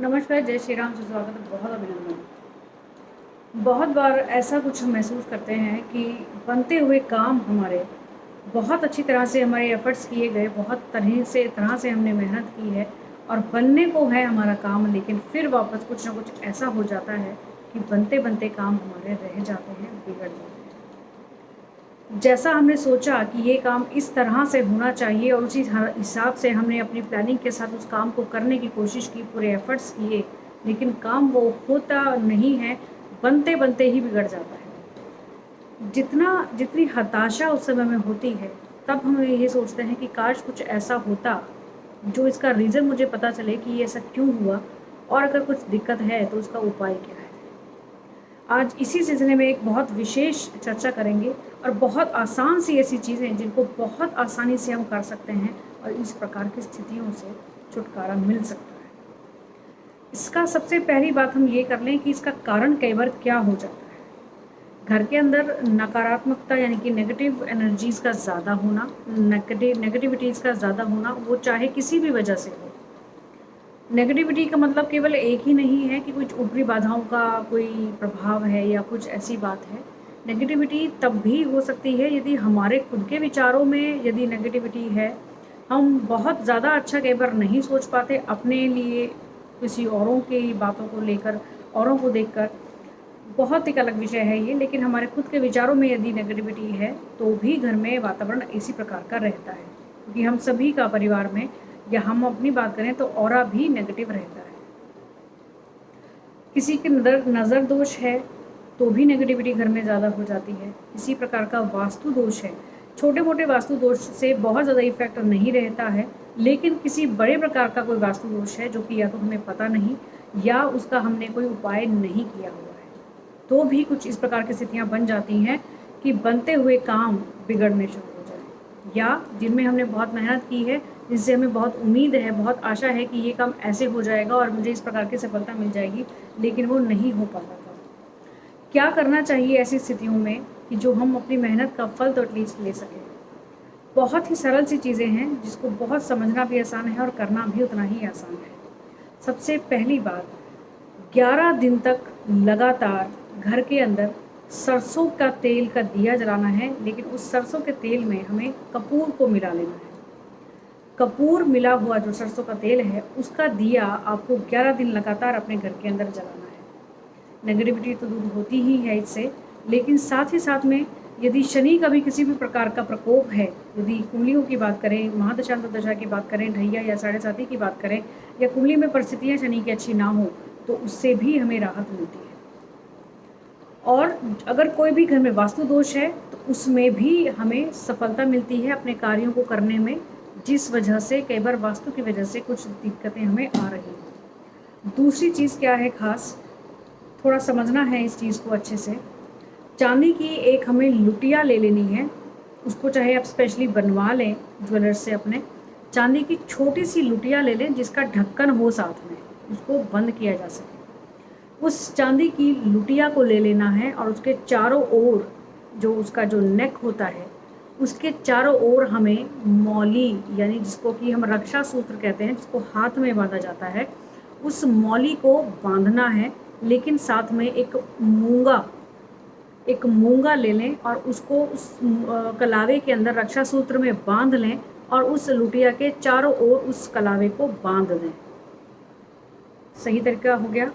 नमस्कार, जय श्री राम से स्वागत है, बहुत अभिनंदन। बहुत बार ऐसा कुछ हम महसूस करते हैं कि बनते हुए काम हमारे बहुत अच्छी तरह से हमारे एफ़र्ट्स किए गए, बहुत तरह से हमने मेहनत की है और बनने को है हमारा काम, लेकिन फिर वापस कुछ ना कुछ ऐसा हो जाता है कि बनते-बनते काम हमारे रह जाते हैं, बिगड़ जाते हैं। जैसा हमने सोचा कि ये काम इस तरह से होना चाहिए और उसी हिसाब से हमने अपनी प्लानिंग के साथ उस काम को करने की कोशिश की, पूरे एफ़र्ट्स किए, लेकिन काम वो होता नहीं है, बनते-बनते ही बिगड़ जाता है। जितनी हताशा उस समय में होती है, तब हम ये सोचते हैं कि काश कुछ ऐसा होता, जो इसका रीज़न मुझे पता चले कि ये ऐसा क्यों हुआ और अगर कुछ दिक्कत है, तो उसका उपाय क्या है? आज इसी सिलसिले में एक बहुत विशेष चर्चा करेंगे और बहुत आसान सी ऐसी चीज़ें जिनको बहुत आसानी से हम कर सकते हैं और इस प्रकार की स्थितियों से छुटकारा मिल सकता है। इसका सबसे पहली बात हम ये कर लें कि इसका कारण कई बार क्या हो जाता है। घर के अंदर नकारात्मकता यानी कि नेगेटिव एनर्जीज़ का ज़्यादा होना, नेगेटिविटीज़ का ज़्यादा होना, वो चाहे किसी भी वजह से हो। नेगेटिविटी का मतलब केवल एक ही नहीं है कि कुछ ऊपरी बाधाओं का कोई प्रभाव है या कुछ ऐसी बात है। नेगेटिविटी तब भी हो सकती है यदि हमारे खुद के विचारों में यदि नेगेटिविटी है, हम बहुत ज़्यादा अच्छा कई बार नहीं सोच पाते अपने लिए, किसी औरों की बातों को लेकर, औरों को देखकर। बहुत एक अलग विषय है ये, लेकिन हमारे खुद के विचारों में यदि नेगेटिविटी है, तो भी घर में वातावरण इसी प्रकार का रहता है। क्योंकि हम सभी का परिवार में या हम अपनी बात करें तो ऑरा भी नेगेटिव रहता है। किसी के नज़र दोष है, तो भी नेगेटिविटी घर में ज़्यादा हो जाती है। इसी प्रकार का वास्तु दोष है। छोटे-मोटे वास्तु दोष से बहुत ज़्यादा इफ़ेक्ट नहीं रहता है, लेकिन किसी बड़े प्रकार का कोई वास्तु दोष है जो कि या तो हमें पता नहीं या उसका हमने कोई उपाय नहीं किया हुआ है, तो भी कुछ इस प्रकार की स्थितियाँ बन जाती हैं कि बनते हुए काम बिगड़ने शुरू हो जाएँ या जिनमें हमने बहुत मेहनत की है, जिससे हमें बहुत उम्मीद है, बहुत आशा है कि ये काम ऐसे हो जाएगा और मुझे इस प्रकार की सफलता मिल जाएगी, लेकिन वो नहीं हो पाता था। क्या करना चाहिए ऐसी स्थितियों में कि जो हम अपनी मेहनत का फल तो एटलीस्ट ले सकें? बहुत ही सरल सी चीज़ें हैं, जिसको बहुत समझना भी आसान है और करना भी उतना ही आसान है। सबसे पहली बात, 11 दिन तक लगातार घर के अंदर सरसों का तेल का दिया जलाना है, लेकिन उस सरसों के तेल में हमें कपूर को मिला लेना है। कपूर मिला हुआ जो सरसों का तेल है, उसका दिया आपको 11 दिन लगातार अपने घर के अंदर जलाना है। नेगेटिविटी तो दूर होती ही है इससे, लेकिन साथ ही साथ में यदि शनि का भी किसी भी प्रकार का प्रकोप है, यदि कुंडलियों की बात करें, महादशा अंतर्दशा की बात करें, ढैया या साढ़े साती की बात करें या कुंडली में परिस्थितियाँ शनि की अच्छी ना हो, तो उससे भी हमें राहत मिलती है। और अगर कोई भी घर में वास्तु दोष है, तो उसमें भी हमें सफलता मिलती है अपने कार्यों को करने में, जिस वजह से कई बार वास्तु की वजह से कुछ दिक्कतें हमें आ रही हैं। दूसरी चीज़ क्या है ख़ास, थोड़ा समझना है इस चीज़ को अच्छे से। चांदी की एक हमें लुटिया ले लेनी है, उसको चाहे आप स्पेशली बनवा लें ज्वेलर्स से अपने। चांदी की छोटी-सी लुटिया ले लें जिसका ढक्कन हो साथ में, उसको बंद किया जा सके। उस चांदी की लुटिया को ले लेना है और उसके चारों ओर जो उसका जो नेक होता है, उसके चारों ओर हमें मौली यानी जिसको कि हम रक्षा सूत्र कहते हैं, जिसको हाथ में बाँधा जाता है, उस मौली को बाँधना है, लेकिन साथ में एक मूंगा ले लें और उसको उस कलावे के अंदर रक्षा सूत्र में बाँध लें और उस लुटिया के चारों ओर उस कलावे को बाँध दें। सही तरीका हो गया?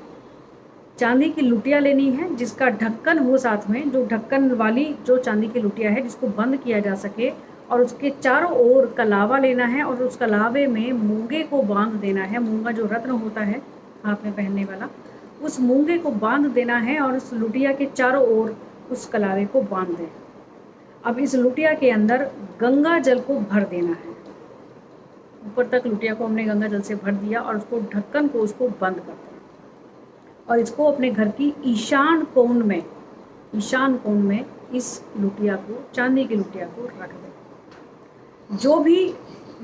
चांदी की लुटिया लेनी है जिसका ढक्कन हो साथ में, जो ढक्कन वाली जो चांदी की लुटिया है जिसको बंद किया जा सके, और उसके चारों ओर कलावा लेना है और उस कलावे में मूंगे को बांध देना है। मूंगा जो रत्न होता है हाथ में पहनने वाला, उस मूंगे को बांध देना है और उस लुटिया के चारों ओर उस कलावे को बांध दें। अब इस लुटिया के अंदर गंगा जल को भर देना है। ऊपर तक लुटिया को हमने गंगा जल से भर दिया और उसको ढक्कन को उसको बंद कर दिया और इसको अपने घर की ईशान कोण में इस लुटिया को, चांदी की लुटिया को रख दें। जो भी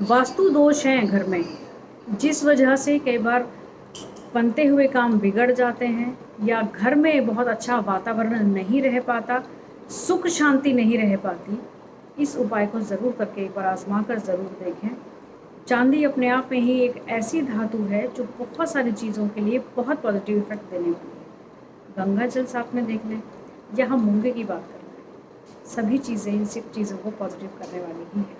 वास्तु दोष हैं घर में, जिस वजह से कई बार बनते हुए काम बिगड़ जाते हैं या घर में बहुत अच्छा वातावरण नहीं रह पाता, सुख शांति नहीं रह पाती, इस उपाय को ज़रूर करके एक बार आजमा कर ज़रूर देखें। चांदी अपने आप में ही एक ऐसी धातु है जो बहुत सारी चीज़ों के लिए बहुत पॉजिटिव इफेक्ट देने वाली है। गंगा जल साथ में देख लें या हम मूंगे की बात कर लें, सभी चीज़ें इन सब चीज़ों को पॉजिटिव करने वाली ही है।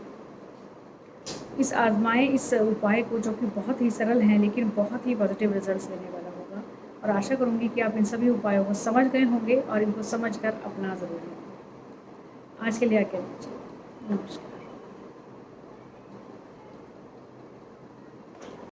इस आजमाएं इस उपाय को, जो कि बहुत ही सरल है लेकिन बहुत ही पॉजिटिव रिजल्ट्स देने वाला होगा, और आशा करूँगी कि आप इन सभी उपायों को समझ गए होंगे और इनको समझकर अपना ज़रूर लेंगे। आज के लिए आज्ञा दीजिए। नमस्कार।